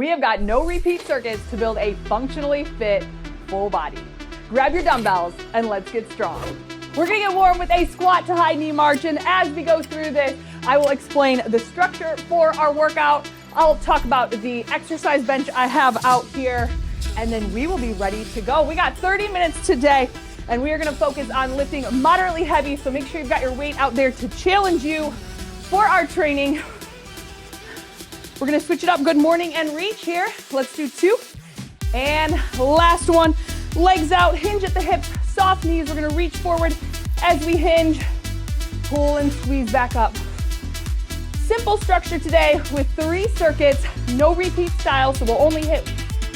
We have got no repeat circuits to build a functionally fit full body. Grab your dumbbells and let's get strong. We're gonna get warm with a squat to high knee march, and as we go through this, I will explain the structure for our workout. I'll talk about the exercise bench I have out here, and then we will be ready to go. We got 30 minutes today, and we are gonna focus on lifting moderately heavy, so make sure you've got your weight out there to challenge you for our training. We're gonna switch it up. Good morning and reach here. Let's do 2. And last one, legs out, hinge at the hips, soft knees. We're gonna reach forward as we hinge, pull and squeeze back up. Simple structure today with 3 circuits, no repeat style, so we'll only hit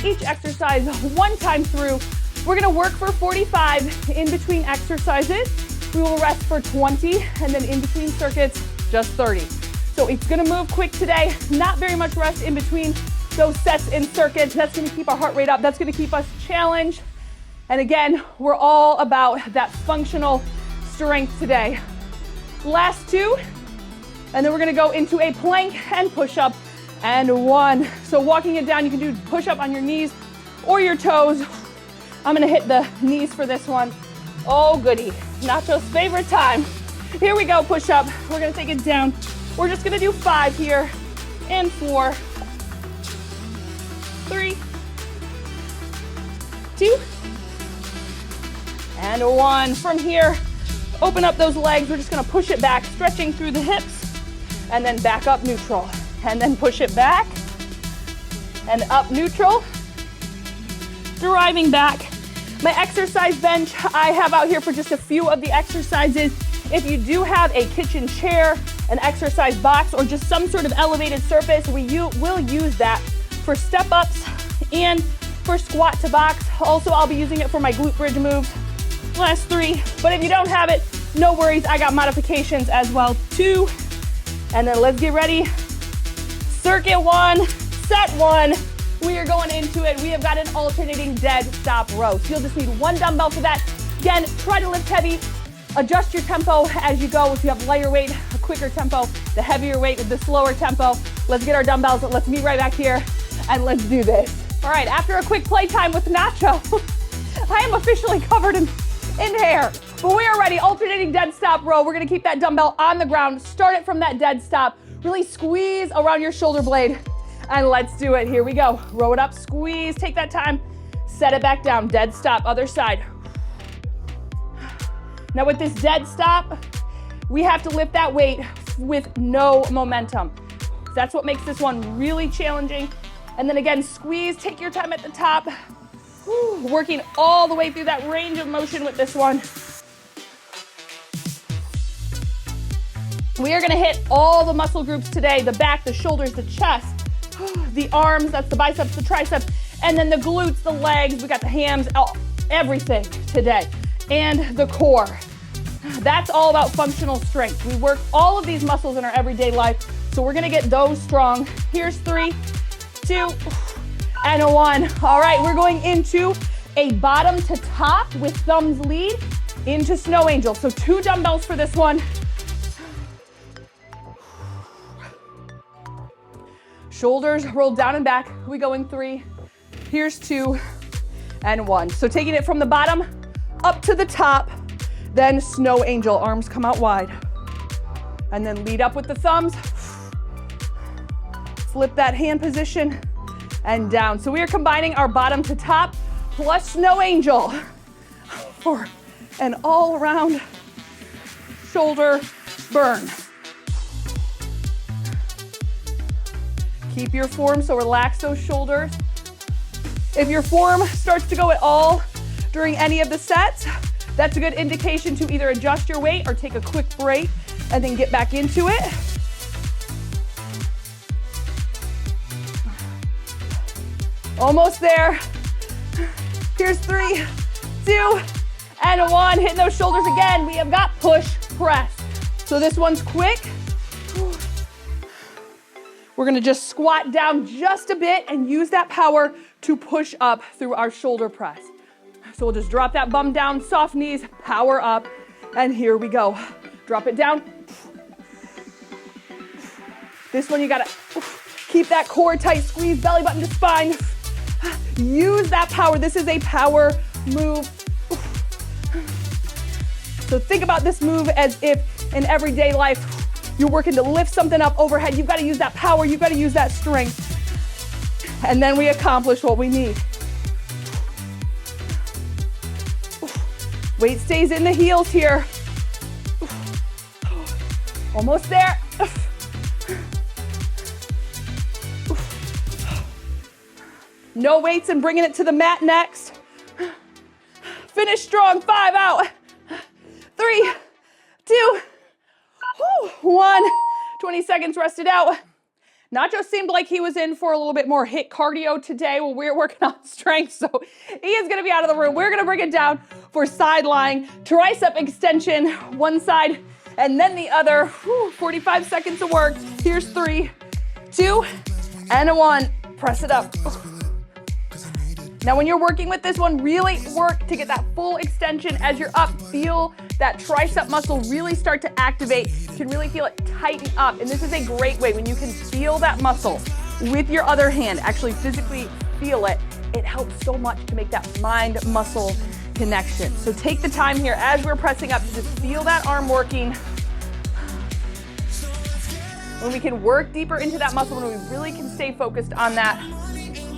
each exercise 1 time through. We're gonna work for 45 in between exercises. We will rest for 20, and then in between circuits, just 30. So it's gonna move quick today, not very much rest in between those sets and circuits. That's gonna keep our heart rate up. That's gonna keep us challenged. And again, we're all about that functional strength today. Last 2, and then we're gonna go into a plank and push-up, and 1. So walking it down, you can do push-up on your knees or your toes. I'm gonna hit the knees for this one. Oh goody, Nacho's favorite time. Here we go, push-up. We're gonna take it down. We're just gonna do 5 here, and 4, 3, 2, and 1. From here, open up those legs. We're just gonna push it back, stretching through the hips, and then back up neutral. And then push it back, and up neutral, driving back. My exercise bench I have out here for just a few of the exercises. If you do have a kitchen chair, an exercise box, or just some sort of elevated surface, will use that for step ups and for squat to box. Also, I'll be using it for my glute bridge moves. Last 3, but if you don't have it, no worries, I got modifications as well too. And then let's get ready. Circuit 1, set 1. We are going into it. We have got an alternating dead stop row. So you'll just need 1 dumbbell for that. Again, try to lift heavy. Adjust your tempo as you go. If you have lighter weight, a quicker tempo, the heavier weight, the slower tempo. Let's get our dumbbells. Let's meet right back here and let's do this. All right, after a quick playtime with Nacho, I am officially covered in hair. But we are ready. Alternating dead stop row. We're gonna keep that dumbbell on the ground. Start it from that dead stop. Really squeeze around your shoulder blade. And let's do it. Here we go. Row it up, squeeze. Take that time. Set it back down. Dead stop, other side. Now with this dead stop, we have to lift that weight with no momentum. That's what makes this one really challenging. And then again, squeeze. Take your time at the top. Working all the way through that range of motion with this one. We are gonna hit all the muscle groups today, the back, the shoulders, the chest, the arms, that's the biceps, the triceps, and then the glutes, the legs, we got the hams, everything today, and the core. That's all about functional strength. We work all of these muscles in our everyday life, so we're gonna get those strong. Here's 3, 2, and 1. All right, we're going into a bottom to top with thumbs lead into snow angel. So 2 dumbbells for this one. Shoulders rolled down and back. We go in 3. Here's 2 and 1. So taking it from the bottom up to the top, then snow angel. Arms come out wide. And then lead up with the thumbs. Flip that hand position and down. So we are combining our bottom to top plus snow angel for an all around shoulder burn. Keep your form, so relax those shoulders. If your form starts to go at all during any of the sets, that's a good indication to either adjust your weight or take a quick break and then get back into it. Almost there. Here's 3, 2, and 1. Hitting those shoulders again. We have got push, press. So this one's quick. We're gonna just squat down just a bit and use that power to push up through our shoulder press. So we'll just drop that bum down, soft knees, power up, and here we go. Drop it down. This one you gotta Keep that core tight, squeeze belly button to spine. Use that power. This is a power move. So think about this move as if in everyday life, you're working to lift something up overhead. You've got to use that power. You've got to use that strength. And then we accomplish what we need. Weight stays in the heels here. Almost there. No weights and bringing it to the mat next. Finish strong, 5 out. 3, 2, 1. 20 seconds rested out. Nacho seemed like he was in for a little bit more HIIT cardio today. Well, we're working on strength, so he is gonna be out of the room. We're gonna bring it down for side lying, tricep extension, one side and then the other. 45 seconds of work. Here's 3, 2, and 1. Press it up. Now when you're working with this one, really work to get that full extension as you're up. Feel that tricep muscle really start to activate. You can really feel it tighten up. And this is a great way when you can feel that muscle with your other hand, actually physically feel it. It helps so much to make that mind-muscle connection. So take the time here as we're pressing up to just feel that arm working. When we can work deeper into that muscle, when we really can stay focused on that,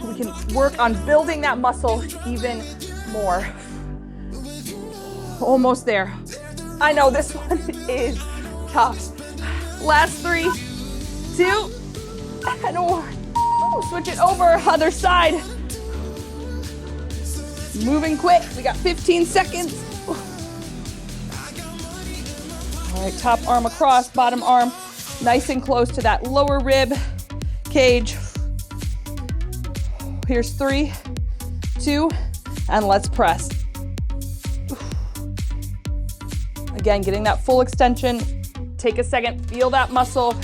we can work on building that muscle even more. Almost there. I know this one is tough. Last 3, 2, and 1. Switch it over, other side. Moving quick, we got 15 seconds. All right, top arm across, bottom arm nice and close to that lower rib cage. Here's 3, 2, and let's press. Again, getting that full extension. Take a second, feel that muscle.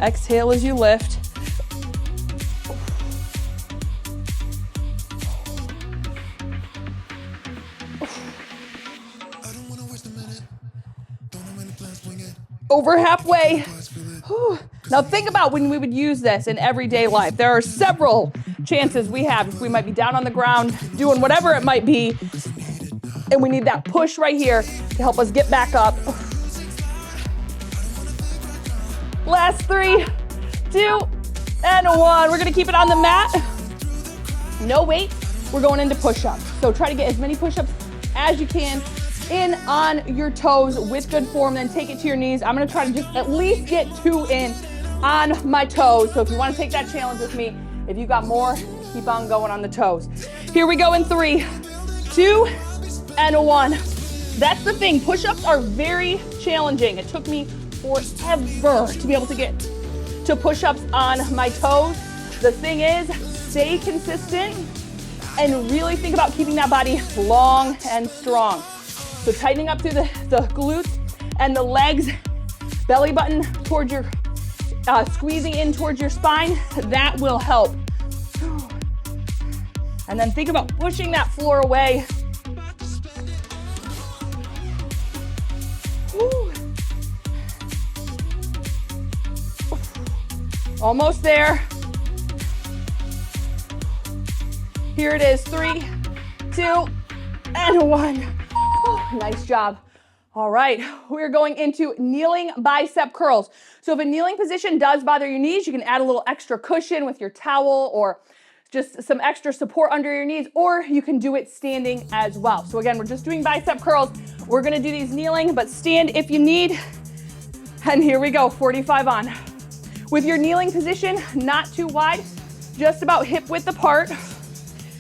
Exhale as you lift. Over halfway. Now think about when we would use this in everyday life. There are several chances we have. We might be down on the ground doing whatever it might be, and we need that push right here to help us get back up. Last 3, 2, and 1. We're gonna keep it on the mat. No weight. We're going into push-ups. So try to get as many push-ups as you can in on your toes with good form, then take it to your knees. I'm gonna try to just at least get 2 in on my toes. So if you wanna take that challenge with me, if you got more, keep on going on the toes. Here we go in 3, 2, and 1. That's the thing, push-ups are very challenging. It took me forever to be able to get to push-ups on my toes. The thing is, stay consistent and really think about keeping that body long and strong. So tightening up through the glutes and the legs, belly button towards your, squeezing in towards your spine, that will help. And then think about pushing that floor away. Almost there. Here it is, 3, 2, and 1. Nice job. All right, we're going into kneeling bicep curls. So if a kneeling position does bother your knees, you can add a little extra cushion with your towel or just some extra support under your knees, or you can do it standing as well. So again, we're just doing bicep curls. We're gonna do these kneeling, but stand if you need. And here we go, 45 on. With your kneeling position, not too wide, just about hip width apart.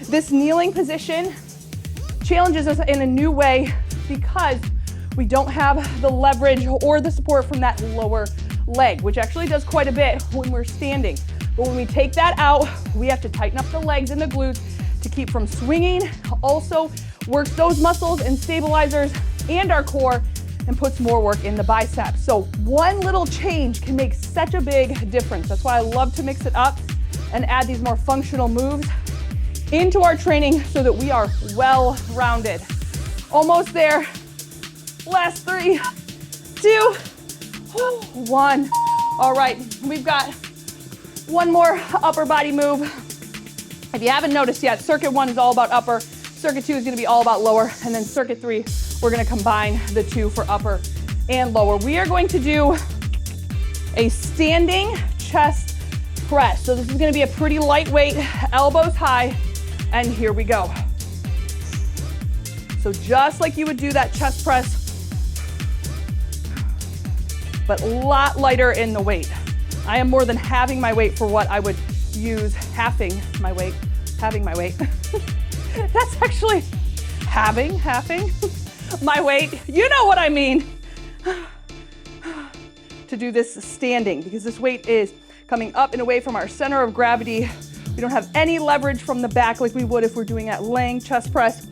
This kneeling position challenges us in a new way because we don't have the leverage or the support from that lower leg, which actually does quite a bit when we're standing. But when we take that out, we have to tighten up the legs and the glutes to keep from swinging. Also works those muscles and stabilizers and our core and puts more work in the biceps. So one little change can make such a big difference. That's why I love to mix it up and add these more functional moves into our training so that we are well-rounded. Almost there. Last 3, 2, 2, 1. All right, we've got one more upper body move. If you haven't noticed yet, circuit 1 is all about upper, circuit 2 is gonna be all about lower, and then circuit 3, we're gonna combine the two for upper and lower. We are going to do a standing chest press. So this is gonna be a pretty lightweight, elbows high, and here we go. So just like you would do that chest press, but a lot lighter in the weight. I am more than halving my weight for what I would use, halving my weight. That's actually halving my weight. You know what I mean. To do this standing, because this weight is coming up and away from our center of gravity. We don't have any leverage from the back like we would if we're doing that laying chest press.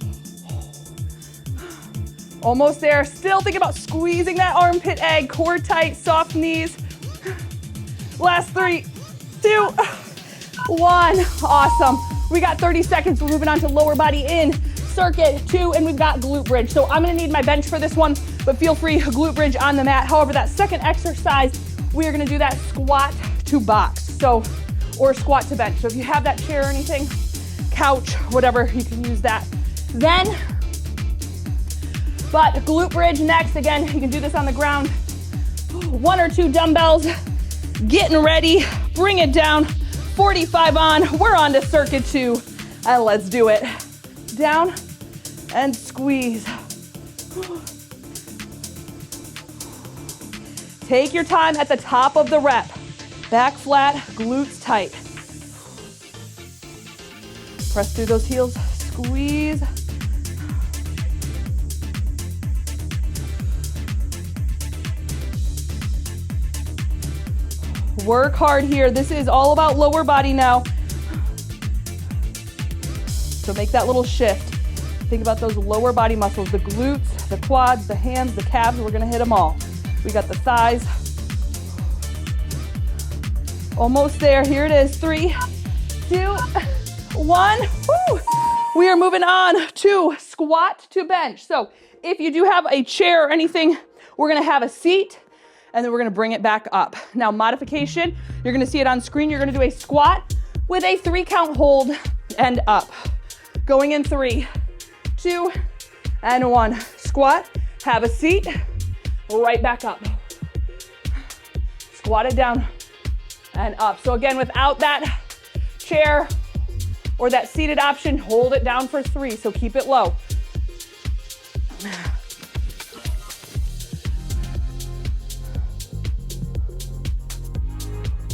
Almost there. Still think about squeezing that armpit egg, core tight, soft knees. Last 3, 2, 1. Awesome. We got 30 seconds. We're moving on to lower body in circuit 2, and we've got glute bridge. So I'm gonna need my bench for this one, but feel free, glute bridge on the mat. However, that second exercise, we are gonna do that squat to box. So, or squat to bench. So if you have that chair or anything, couch, whatever, you can use that. Then, but glute bridge next. Again, you can do this on the ground. 1 or 2 dumbbells, getting ready, bring it down, 45 on, we're on to circuit 2, and let's do it. Down and squeeze. Take your time at the top of the rep. Back flat, glutes tight. Press through those heels, squeeze. Work hard here. This is all about lower body now. So make that little shift. Think about those lower body muscles, the glutes, the quads, the hands, the calves. We're gonna hit them all. We got the thighs. Almost there. Here it is. 3, 2, 1. Woo. We are moving on to squat to bench. So if you do have a chair or anything, we're gonna have a seat, and then we're gonna bring it back up. Now, modification, you're gonna see it on screen. You're gonna do a squat with a 3 count hold and up. Going in 3, 2, and 1. Squat, have a seat, right back up. Squat it down and up. So again, without that chair or that seated option, hold it down for 3, so keep it low.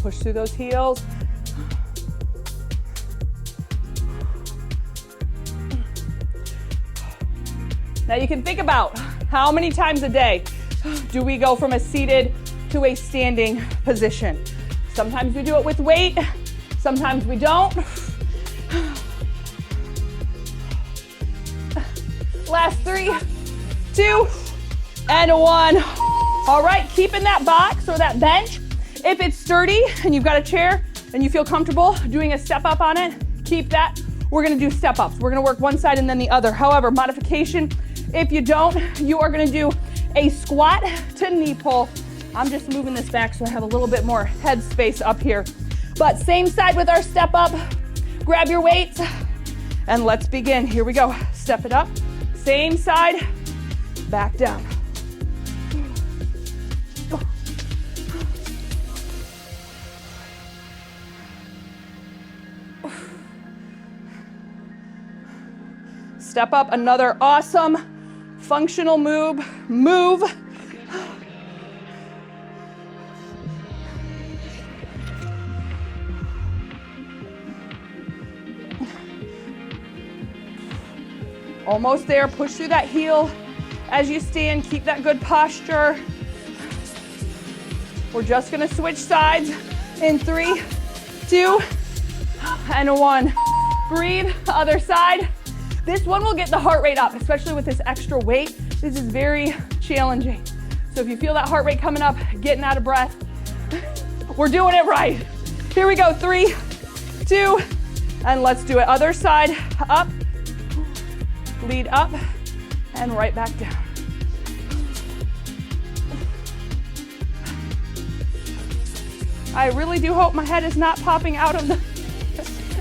Push through those heels. Now you can think about how many times a day do we go from a seated to a standing position. Sometimes we do it with weight, sometimes we don't. Last 3, 2, and 1. All right, keeping that box or that bench. If it's sturdy and you've got a chair and you feel comfortable doing a step up on it, keep that. We're gonna do step ups. We're gonna work one side and then the other. However, modification, if you don't, you are gonna do a squat to knee pull. I'm just moving this back so I have a little bit more head space up here. But same side with our step up. Grab your weights and let's begin. Here we go. Step it up. Same side, back down. Step up, another awesome functional move. Almost there, push through that heel as you stand, keep that good posture. We're just gonna switch sides in 3, 2, and 1. Breathe, other side. This one will get the heart rate up, especially with this extra weight. This is very challenging. So if you feel that heart rate coming up, getting out of breath, we're doing it right. Here we go, 3, 2, and let's do it. Other side, up, lead up, and right back down. I really do hope my head is not popping out of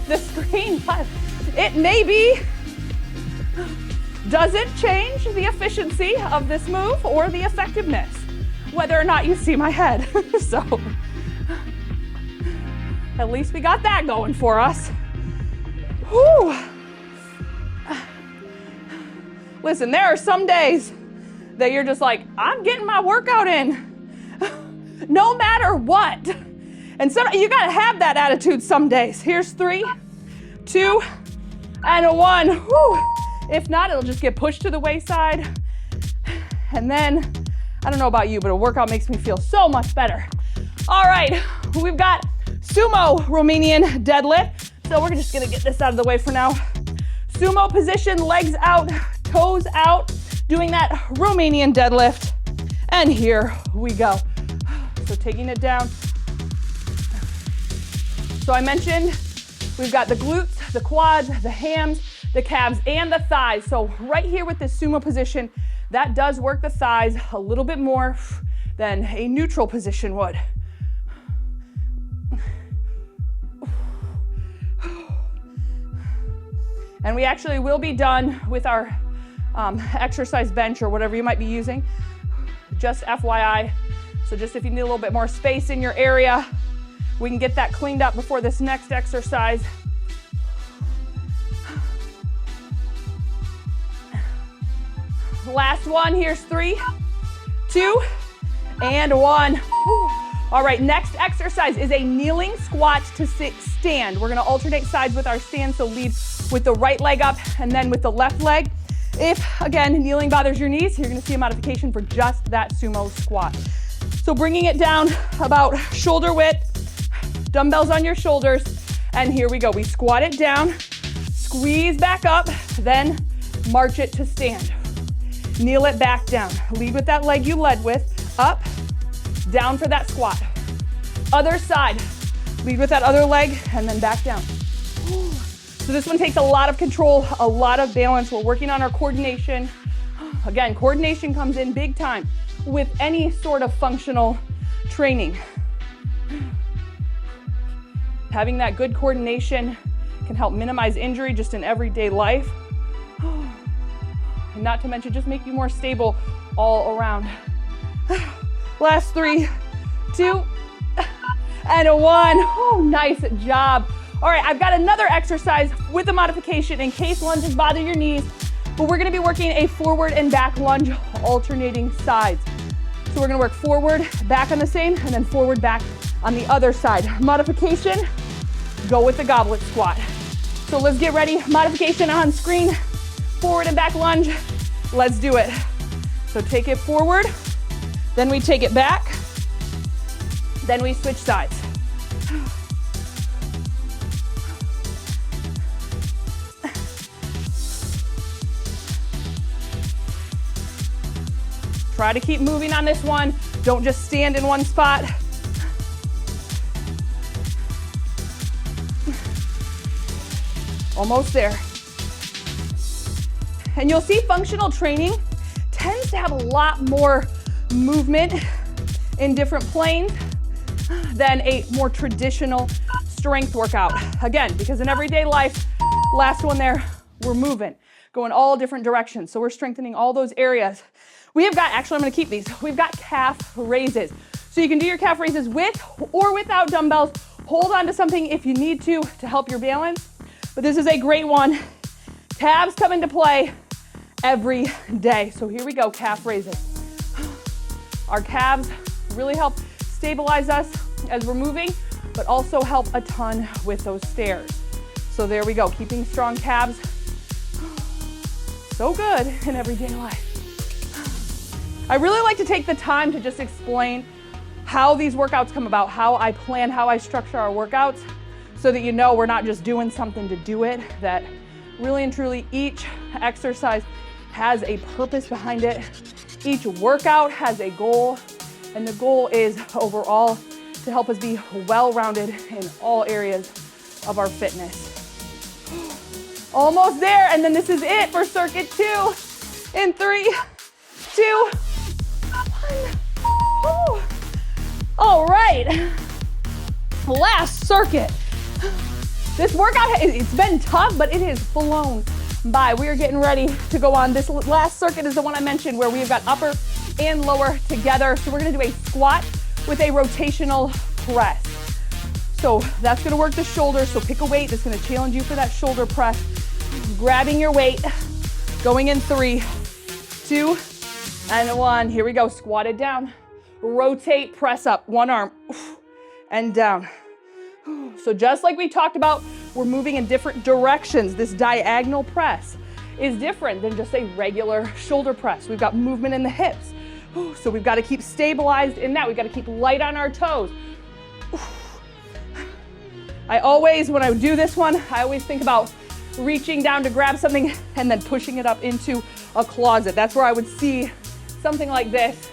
the screen, but it may be. Doesn't change the efficiency of this move or the effectiveness, whether or not you see my head. So at least we got that going for us. Whew. Listen, there are some days that you're just like, I'm getting my workout in, no matter what. And so you gotta have that attitude some days. Here's 3, 2, and 1. Whew. If not, it'll just get pushed to the wayside. And then, I don't know about you, but a workout makes me feel so much better. All right, we've got sumo Romanian deadlift. So we're just gonna get this out of the way for now. Sumo position, legs out, toes out, doing that Romanian deadlift. And here we go. So taking it down. So I mentioned we've got the glutes, the quads, the hams, the calves, and the thighs. So right here with this sumo position, that does work the thighs a little bit more than a neutral position would. And we actually will be done with our exercise bench or whatever you might be using. Just FYI. So just if you need a little bit more space in your area, we can get that cleaned up before this next exercise. Last one, here's 3, 2, and 1. All right, next exercise is a kneeling squat to stand. We're gonna alternate sides with our stand, so lead with the right leg up and then with the left leg. If, again, kneeling bothers your knees, you're gonna see a modification for just that sumo squat. So bringing it down about shoulder width, dumbbells on your shoulders, and here we go. We squat it down, squeeze back up, then march it to stand. Kneel it back down. Lead with that leg you led with, up, down for that squat. Other side, lead with that other leg and then back down. So this one takes a lot of control, a lot of balance. We're working on our coordination. Again, coordination comes in big time with any sort of functional training. Having that good coordination can help minimize injury just in everyday life. And not to mention just make you more stable all around. Last 3, 2, and 1. Oh, nice job. All right, I've got another exercise with a modification in case lunges bother your knees, but we're gonna be working a forward and back lunge, alternating sides. So we're gonna work forward, back on the same, and then forward, back on the other side. Modification, go with the goblet squat. So let's get ready. Modification on screen, forward and back lunge. Let's do it. So take it forward, then we take it back, then we switch sides. Try to keep moving on this one. Don't just stand in one spot. Almost there. And you'll see functional training tends to have a lot more movement in different planes than a more traditional strength workout. Again, because in everyday life, last one there, we're moving, going all different directions. So we're strengthening all those areas. We have got, actually I'm gonna keep these, we've got calf raises. So you can do your calf raises with or without dumbbells. Hold on to something if you need to help your balance. But this is a great one. Calves come into play every day. So here we go, calf raises. Our calves really help stabilize us as we're moving, but also help a ton with those stairs. So there we go, keeping strong calves. So good in everyday life. I really like to take the time to just explain how these workouts come about, how I plan, how I structure our workouts, so that you know we're not just doing something to do it, that really and truly each exercise has a purpose behind it. Each workout has a goal, and the goal is overall to help us be well-rounded in all areas of our fitness. Almost there, and then this is it for circuit 2 in 3, 2, 1. All right. Last circuit. This workout, it's been tough, but it has flown by. We are getting ready to go on. This last circuit is the one I mentioned where we've got upper and lower together. So we're gonna do a squat with a rotational press. So that's gonna work the shoulders. So pick a weight that's gonna challenge you for that shoulder press. Grabbing your weight, going in 3, 2, and 1. Here we go, squatted down. Rotate, press up, one arm, and down. So just like we talked about, we're moving in different directions. This diagonal press is different than just a regular shoulder press. We've got movement in the hips. So we've got to keep stabilized in that. We've got to keep light on our toes. I always, when I do this one, I always think about reaching down to grab something and then pushing it up into a closet. That's where I would see something like this.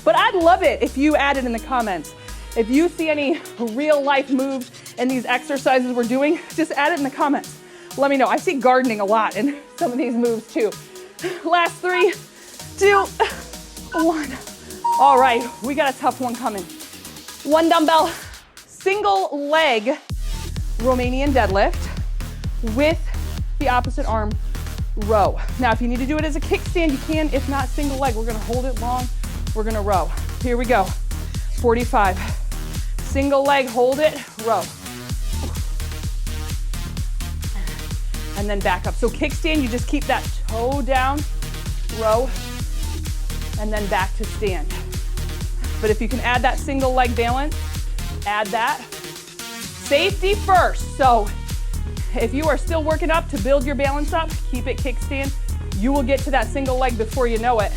But I'd love it if you added in the comments. If you see any real life moves in these exercises we're doing, just add it in the comments. Let me know. I see gardening a lot in some of these moves too. Last 3, 2, 1. All right, we got a tough one coming. 1 dumbbell, single leg Romanian deadlift with the opposite arm row. Now, if you need to do it as a kickstand, you can. If not, single leg. We're gonna hold it long. We're gonna row. Here we go. 45. Single leg, hold it, row. And then back up. So kickstand, you just keep that toe down, row, and then back to stand. But if you can add that single leg balance, add that. Safety first. So if you are still working up to build your balance up, keep it kickstand. You will get to that single leg before you know it.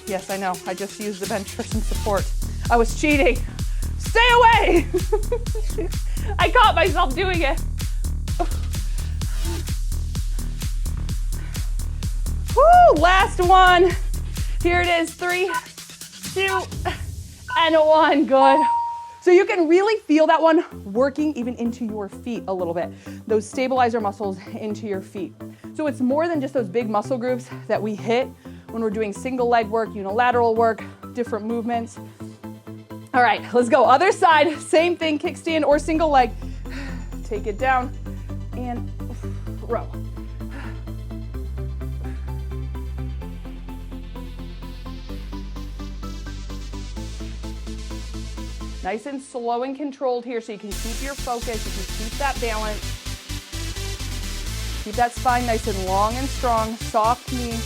Yes, I know. I just used the bench for some support. I was cheating. Stay away! I caught myself doing it. Woo! Last one. Here it is. 3, 2, and 1. Good. So you can really feel that one working even into your feet a little bit. Those stabilizer muscles into your feet. So it's more than just those big muscle groups that we hit when we're doing single leg work, unilateral work, different movements. All right, let's go. Other side, same thing, kickstand or single leg. Take it down and row. Nice and slow and controlled here so you can keep your focus, you can keep that balance. Keep that spine nice and long and strong, soft knee.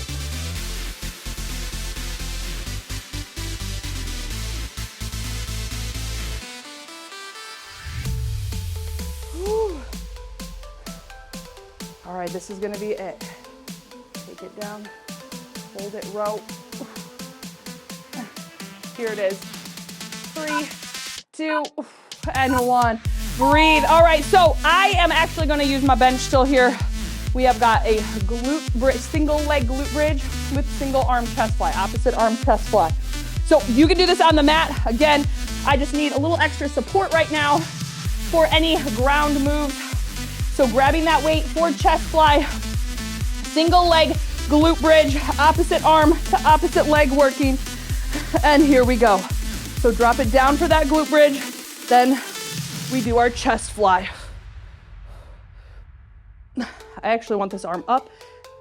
All right, this is gonna be it. Take it down, hold it, row. Here it is. 3, 2, and 1. Breathe. All right, so I am actually gonna use my bench still here. We have got a glute bridge, single leg glute bridge with single arm chest fly, opposite arm chest fly. So you can do this on the mat. Again, I just need a little extra support right now for any ground moves. So grabbing that weight for chest fly, single leg glute bridge, opposite arm to opposite leg working. And here we go. So drop it down for that glute bridge. Then we do our chest fly. I actually want this arm up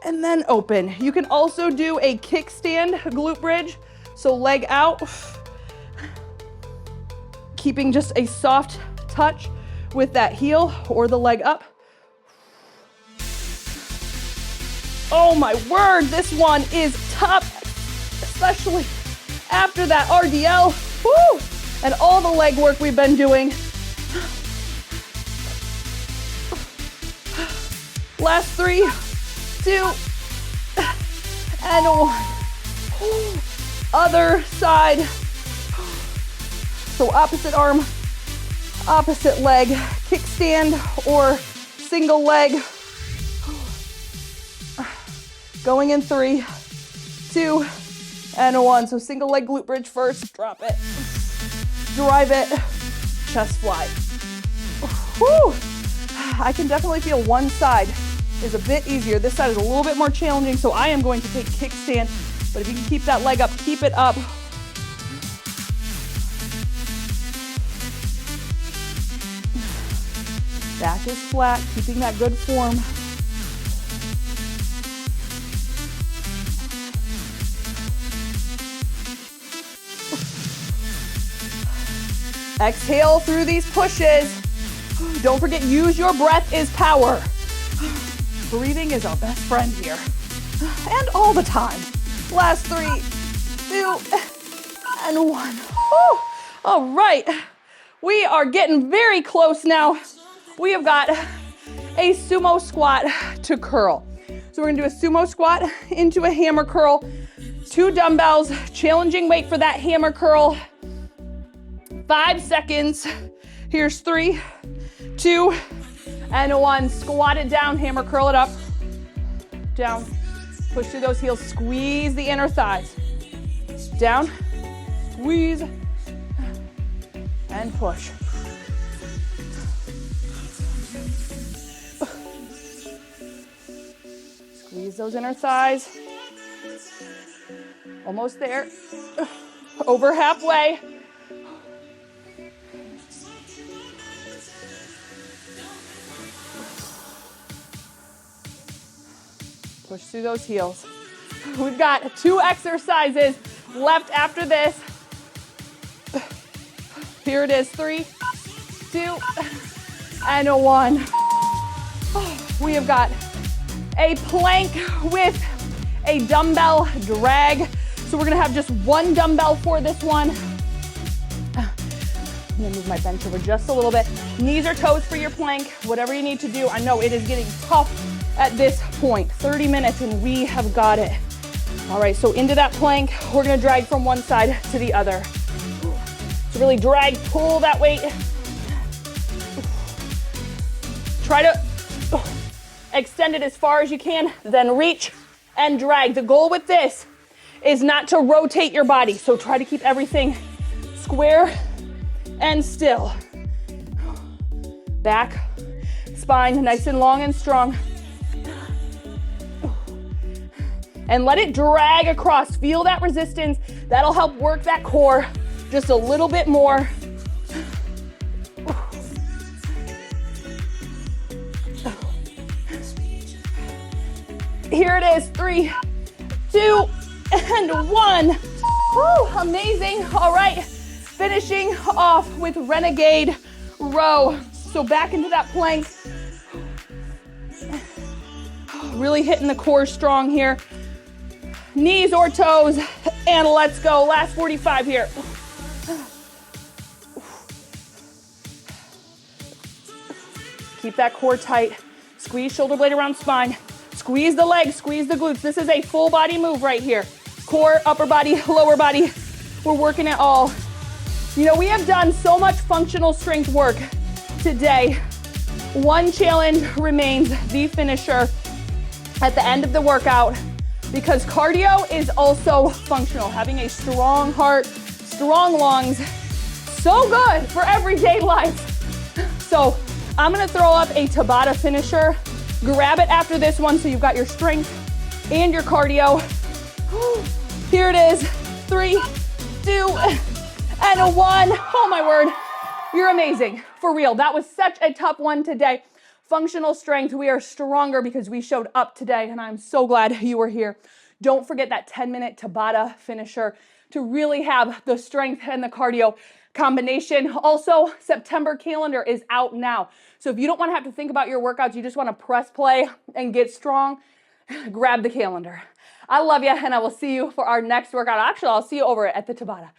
and then open. You can also do a kickstand glute bridge. So leg out, keeping just a soft touch with that heel or the leg up. Oh my word, this one is tough, especially after that RDL. Woo! And all the leg work we've been doing. Last 3, 2, and 1. Other side. So opposite arm, opposite leg, kickstand or single leg. Going in 3, 2, and 1. So single leg glute bridge first, drop it, drive it, chest fly. Whew. I can definitely feel one side is a bit easier. This side is a little bit more challenging, so I am going to take kickstand But if you can keep that leg up, keep it up. Back is flat, keeping that good form. Exhale through these pushes. Don't forget, use your breath is power. Breathing is our best friend here. And all the time. Last 3, 2, and 1. Woo. All right. We are getting very close now. We have got a sumo squat to curl. So we're gonna do a sumo squat into a hammer curl. 2 dumbbells, challenging weight for that hammer curl. 5 seconds. Here's 3, 2, and 1. Squat it down, hammer curl it up. Down. Push through those heels. Squeeze the inner thighs. Down. Squeeze. And push. Squeeze those inner thighs. Almost there. Over halfway. Push through those heels. We've got 2 exercises left after this. Here it is, 3, 2, and 1. We have got a plank with a dumbbell drag. So we're gonna have just 1 dumbbell for this one. I'm gonna move my bench over just a little bit. Knees or toes for your plank, whatever you need to do. I know it is getting tough at this point. 30 minutes and we have got it. All right, so into that plank, we're gonna drag from one side to the other. So really drag, pull that weight. Try to extend it as far as you can, then reach and drag. The goal with this is not to rotate your body, so try to keep everything square and still. Back, spine nice and long and strong. And let it drag across. Feel that resistance. That'll help work that core just a little bit more. Here it is, 3, 2, and 1. Woo, amazing. All right, finishing off with Renegade Row. So back into that plank. Really hitting the core strong here. Knees or toes, and let's go. Last 45 here. Keep that core tight. Squeeze shoulder blade around spine. Squeeze the legs, squeeze the glutes. This is a full body move right here. Core, upper body, lower body. We're working it all. You know, we have done so much functional strength work today. One challenge remains, the finisher at the end of the workout, because cardio is also functional. Having a strong heart, strong lungs, so good for everyday life. So I'm gonna throw up a Tabata finisher. Grab it after this one so you've got your strength and your cardio. Here it is, 3, 2, and a 1. Oh my word, you're amazing, for real. That was such a tough one today. Functional strength, we are stronger because we showed up today, and I'm so glad you were here. Don't forget that 10-minute Tabata finisher to really have the strength and the cardio combination. Also, September calendar is out now. So if you don't want to have to think about your workouts, you just want to press play and get strong, grab the calendar. I love you, and I will see you for our next workout. Actually, I'll see you over at the Tabata.